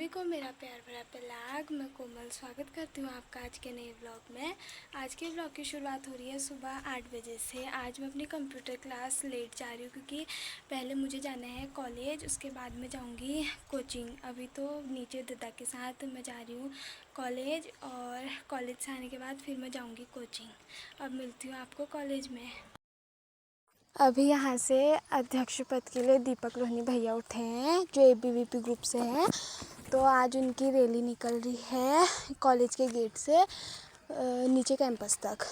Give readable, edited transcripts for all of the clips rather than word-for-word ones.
सभी को मेरा प्यार भरा प्रणाम। मैं कोमल स्वागत करती हूँ आपका आज के नए व्लॉग में। आज के व्लॉग की शुरुआत हो रही है सुबह 8 बजे से। आज मैं अपनी कंप्यूटर क्लास लेट जा रही हूँ क्योंकि पहले मुझे जाना है कॉलेज, उसके बाद मैं जाऊँगी कोचिंग। अभी तो नीचे दादा के साथ मैं जा रही हूँ कॉलेज, और कॉलेज से आने के बाद फिर मैं जाऊँगी कोचिंग। अब मिलती हूँ आपको कॉलेज में। अभी यहाँ से अध्यक्ष पद के लिए दीपक रोहिणी भैया उठे हैं जो एबीवीपी ग्रुप से हैं। तो आज उनकी रैली निकल रही है कॉलेज के गेट से नीचे कैंपस तक।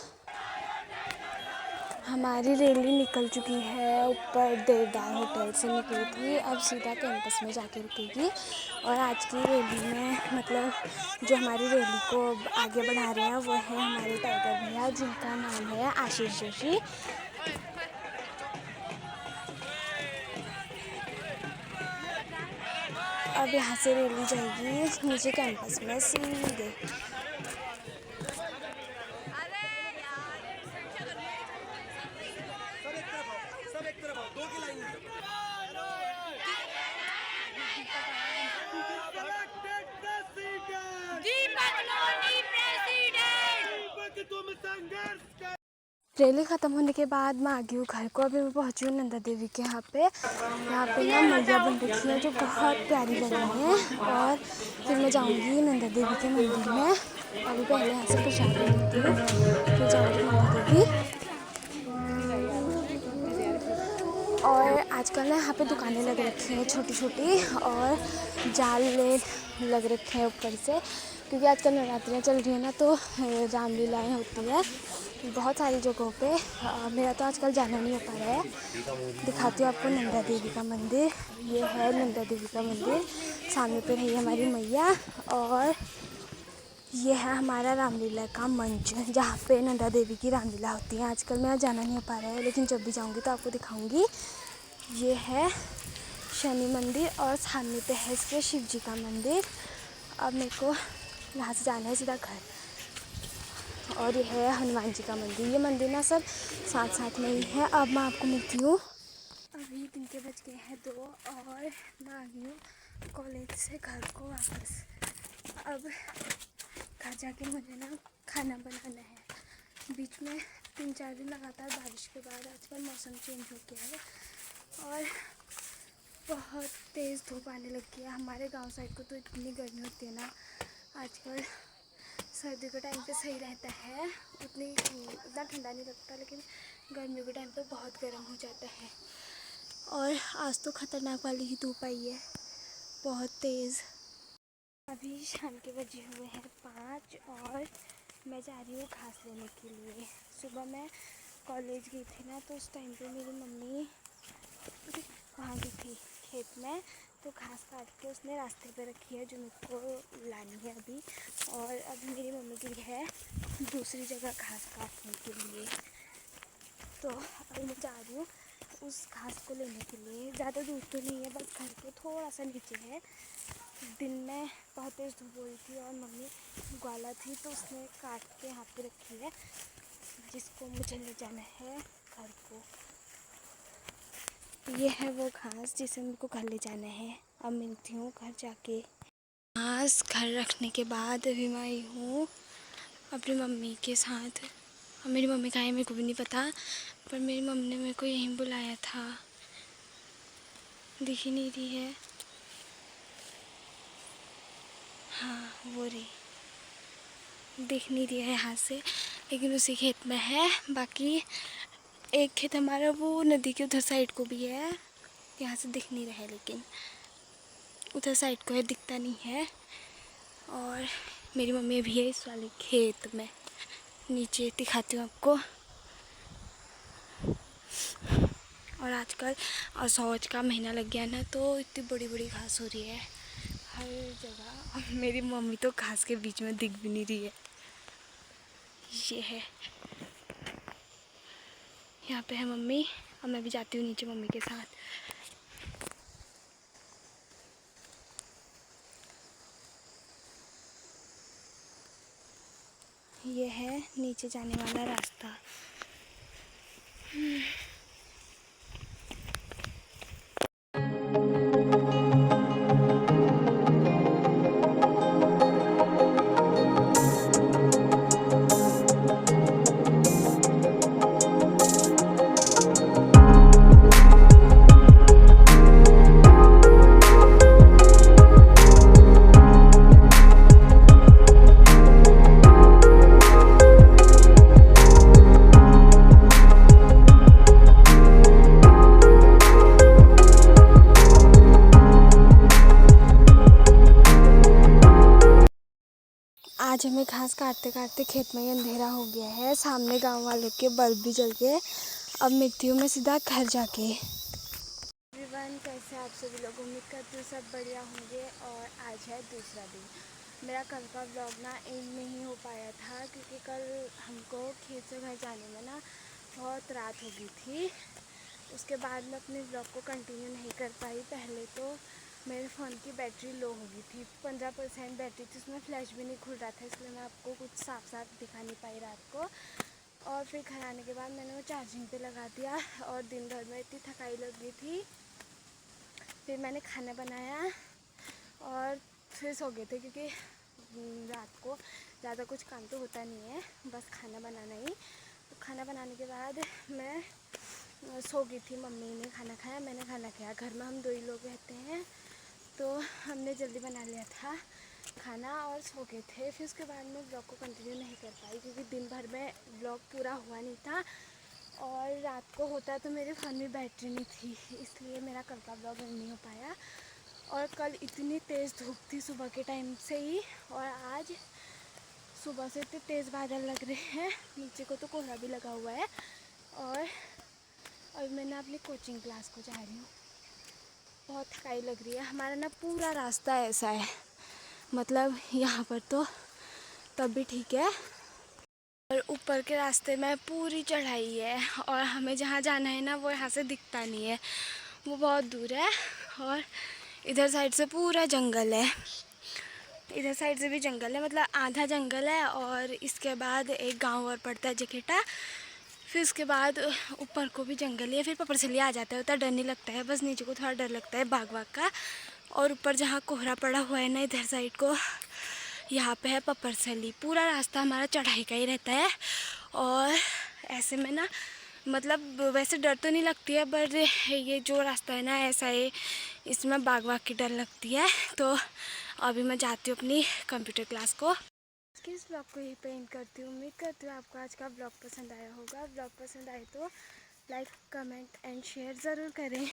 हमारी रैली निकल चुकी है, ऊपर देवदार होटल से निकली थी, अब सीधा कैंपस में जाके रुकेगी। और आज की रैली में मतलब जो हमारी रैली को आगे बढ़ा रहे हैं वो है हमारे टाइगर भैया, जिनका नाम है आशीष जोशी। अब यहाँ से रैली जाएगी नीचे कैंपस में सीधे। रैली ख़त्म होने के बाद मैं आ गई हूँ घर को। अभी मैं पहुँची हूँ नंदा देवी के यहाँ पे ना मैया बन रखी है जो बहुत प्यारी लग रही हैं। और फिर मैं जाऊँगी नंदा देवी के मंदिर में। अभी पहले यहाँ से प्रसाद लेती हूँ, फिर जाऊँगी नंदा देवी। और आजकल ना यहाँ पे दुकानें लग रखी हैं छोटी छोटी, और जाल लग रखे हैं ऊपर से, क्योंकि आजकल नवरात्रियाँ चल रही है ना, तो रामलीलाएँ होती हैं बहुत सारी जगहों पे। मेरा तो आजकल जाना नहीं हो पा रहा है। दिखाती हूँ आपको नंदा देवी का मंदिर। ये है नंदा देवी का मंदिर, सामने पे रही हमारी मैया, और ये है हमारा रामलीला का मंच जहाँ पे नंदा देवी की रामलीला होती है। आजकल मेरा जाना नहीं हो पा रहा है, लेकिन जब भी जाऊँगी तो आपको दिखाऊँगी। ये है शनि मंदिर और सामने पे है इसके शिव जी का मंदिर। अब मेरे को यहाँ से जाना है सीधा घर। और ये है हनुमान जी का मंदिर। ये मंदिर ना सब साथ साथ में ही है। अब मैं आपको मिलती हूँ। अभी दिन के बज गए हैं 2 और मैं आ गई हूँ कॉलेज से घर को वापस। अब घर जाके मुझे ना खाना बनाना है। बीच में 3-4 दिन लगातार बारिश के बाद आजकल मौसम चेंज हो गया है और बहुत तेज़ धूप आने लग गया। हमारे गांव साइड को तो इतनी गर्मी होती है ना आजकल। सर्दी के टाइम पे सही रहता है, उतना ठंडा नहीं लगता, लेकिन गर्मियों के टाइम पे बहुत गर्म हो जाता है। और आज तो ख़तरनाक वाली ही धूप आई है, बहुत तेज़। अभी शाम के बजे हुए हैं 5 और मैं जा रही हूँ घास लेने के लिए। सुबह मैं कॉलेज गई थी ना, तो उस टाइम पे मेरी मम्मी वहाँ गई थी खेत में, तो घास काट के उसने रास्ते पे रखी है जो मेरे को लानी है अभी। और अभी मेरी मम्मी गई है दूसरी जगह घास काटने के लिए, तो अभी मैं जा रही हूँ उस घास को लेने के लिए। ज़्यादा दूर तो नहीं है, बस घर के थोड़ा सा नीचे है। दिन में बहुत तेज़ धूप हो रही थी और मम्मी ग्वाला थी, तो उसने काट के यहाँ पे रखी है, जिसको मुझे ले जाना है घर को। ये है वो घास जिसे मेरे को घर ले जाना है। अब मिलती हूँ घर जाके। घास घर रखने के बाद अभी मैं आई हूँ अपनी मम्मी के साथ। अब मेरी मम्मी कहाँ है मेरे को भी नहीं पता, पर मेरी मम्मी ने मेरे को यहीं बुलाया था। दिख ही नहीं रही है। हाँ वो रही, दिख नहीं रही है यहाँ से, लेकिन उसी खेत में है। बाकी एक खेत हमारा वो नदी के उधर साइड को भी है, यहाँ से दिख नहीं रहा है, लेकिन उधर साइड को है, दिखता नहीं है। और मेरी मम्मी भी है इस वाले खेत में, नीचे दिखाती हूँ आपको। और आजकल असौज का महीना लग गया ना, तो इतनी बड़ी बड़ी घास हो रही है हर जगह। मेरी मम्मी तो घास के बीच में दिख भी नहीं रही है। ये है, यहाँ पे है मम्मी। अब मैं भी जाती हूँ नीचे मम्मी के साथ। ये है नीचे जाने वाला रास्ता। आज हमें घास काटते काटते खेत में ही अंधेरा हो गया है। सामने गांव वालों के बल्ब भी जल गए। अब मिलती हूँ मैं सीधा घर जाके। एवरीवन, कैसे आप सभी लोग? उम्मीद करती हूँ सब बढ़िया होंगे। और आज है दूसरा दिन। मेरा कल का व्लॉग ना एंड नहीं हो पाया था क्योंकि कल हमको खेत से घर जाने में ना बहुत रात हो गई थी। उसके बाद मैं अपने व्लॉग को कंटिन्यू नहीं कर पाई। पहले तो मेरे फ़ोन की बैटरी लो हो गई थी, 15% बैटरी थी, उसमें फ्लैश भी नहीं खुल रहा था, इसलिए मैं आपको कुछ साफ दिखा नहीं पाई रात को। और फिर घर आने के बाद मैंने वो चार्जिंग पे लगा दिया और दिन भर में इतनी थकाई लग गई थी। फिर मैंने खाना बनाया और फिर सो गए थे क्योंकि रात को ज़्यादा कुछ काम तो होता नहीं है, बस खाना बनाना ही। तो खाना बनाने के बाद मैं सो गई थी। मम्मी ने खाना खाया, मैंने खाना खाया। घर में हम 2 ही लोग रहते हैं तो हमने जल्दी बना लिया था खाना और सो गए थे। फिर उसके बाद मैं ब्लॉग को कंटिन्यू नहीं कर पाई क्योंकि दिन भर में ब्लॉग पूरा हुआ नहीं था और रात को होता तो मेरे फ़ोन में बैटरी नहीं थी, इसलिए मेरा कल का ब्लॉग नहीं हो पाया। और कल इतनी तेज़ धूप थी सुबह के टाइम से ही, और आज सुबह से इतने तेज़ बादल लग रहे हैं, नीचे को तो कोहरा भी लगा हुआ है। और मैं ना अपनी कोचिंग क्लास को जा रही हूँ। बहुत थकाई लग रही है। हमारा ना पूरा रास्ता ऐसा है, मतलब यहाँ पर तो तब भी ठीक है, और ऊपर के रास्ते में पूरी चढ़ाई है और हमें जहाँ जाना है ना वो यहाँ से दिखता नहीं है, वो बहुत दूर है। और इधर साइड से पूरा जंगल है, इधर साइड से भी जंगल है, मतलब आधा जंगल है। और इसके बाद एक गांव और पड़ता है जखेटा, फिर उसके बाद ऊपर को भी जंगल है। फिर पपरसलिया आ जाता है, उतना डर नहीं लगता है, बस नीचे को थोड़ा डर लगता है बाघ का। और ऊपर जहाँ कोहरा पड़ा हुआ है ना इधर साइड को, यहाँ पे है पपरसली। पूरा रास्ता हमारा चढ़ाई का ही रहता है। और ऐसे में ना मतलब वैसे डर तो नहीं लगती है, पर ये जो रास्ता है ना ऐसा है, इसमें बाघ की डर लगती है। तो अभी मैं जाती हूँ अपनी कंप्यूटर क्लास को। इस ब्लॉग को यही पे एंड करती हूँ। उम्मीद करती हूँ आपको आज का ब्लॉग पसंद आया होगा। ब्लॉग पसंद आए तो लाइक, कमेंट एंड शेयर ज़रूर करें।